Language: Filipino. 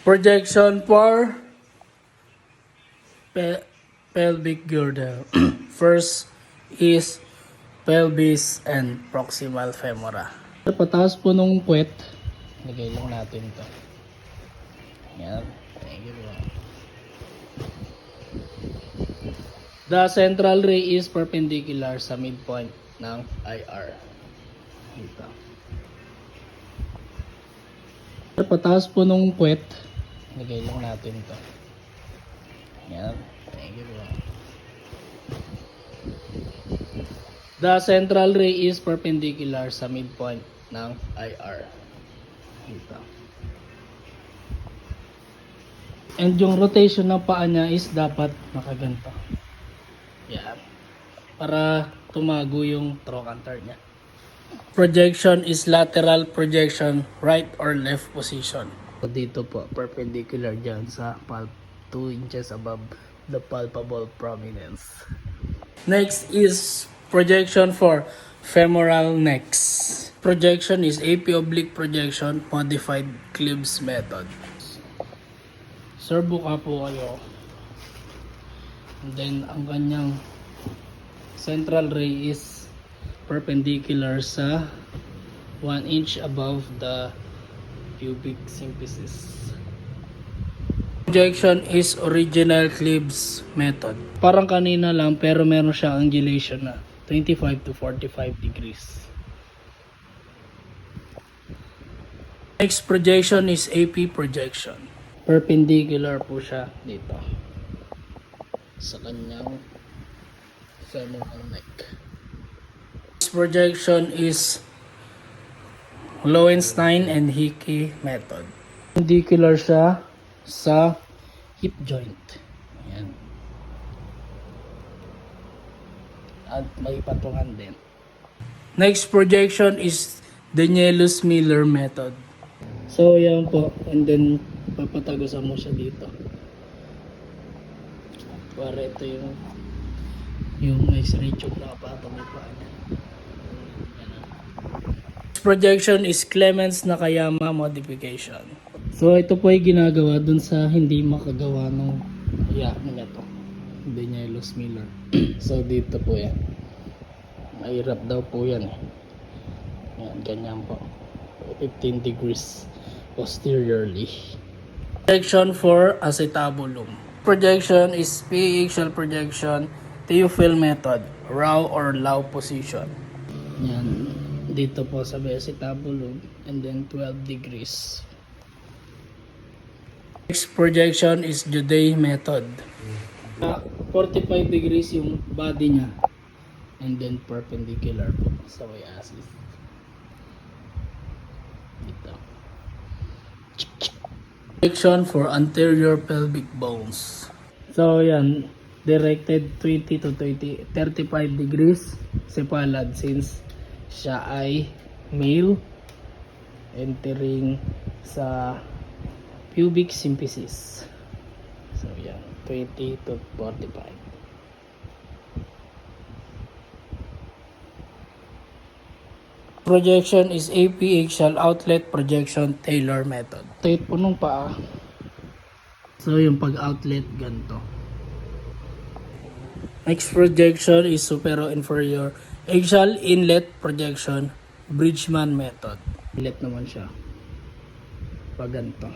Projection for pelvic girdle. First is pelvis and proximal femora. Pataas po nung puwet, lagay lang natin to. Yan. Thank you. The central ray is perpendicular sa midpoint ng IR. Dito. Pataas po nung puwet, lagay lang natin to. Yan. Thank you. The central ray is perpendicular sa midpoint ng IR. Dito. And yung rotation ng paa niya is dapat nakaganto. Yan. Para tumago yung trochanter niya. Projection is lateral projection, right or left position. Dito po, perpendicular dyan sa 2 inches above the palpable prominence. Next is projection for femoral necks. Projection is AP oblique projection, modified Cleaves method. Servo ka po kayo. And then, ang kanyang central ray is perpendicular sa 1 inch above the pubic symphysis. Projection is original Cleaves method. Parang kanina lang pero meron siyang angulation na 25 to 45 degrees. Next projection is AP projection. Perpendicular po siya dito sa kanyang femoral neck. This projection is Lowenstein and Hickey method. Perpendicular siya sa hip joint. Ayan. At may patungan din. Next projection is Danielus-Miller method. So yan po, and then papatagusan mo siya dito. Para ito yung x-ray tube na kapatong may paa niya. This projection is Clemens Nakayama modification. So ito po ay ginagawa dun sa hindi makagawa ng niya to. Danielus-Miller. So dito po yan. Mahirap daw po yan eh. Yan, ganyan po. 15 degrees posteriorly. Projection for acetabulum. Projection is PAxial projection, Theophil method, raw or low position. Yan, dito po sa acetabulum and then 12 degrees. Next projection is Judet method. 45 degrees yung body niya and then perpendicular po sa y-axis. Dito. Projection for anterior pelvic bones. So yan, directed 20 to 35 degrees sepalad since siya ay male entering sa pubic symphysis. So yan, 20 to 45. Projection is AP axial outlet projection Taylor method. Tight po nung paa. So yung pag-outlet ganito. Next projection is supero-inferior axial inlet projection Bridgman method. Inlet naman siya. Pag ganito.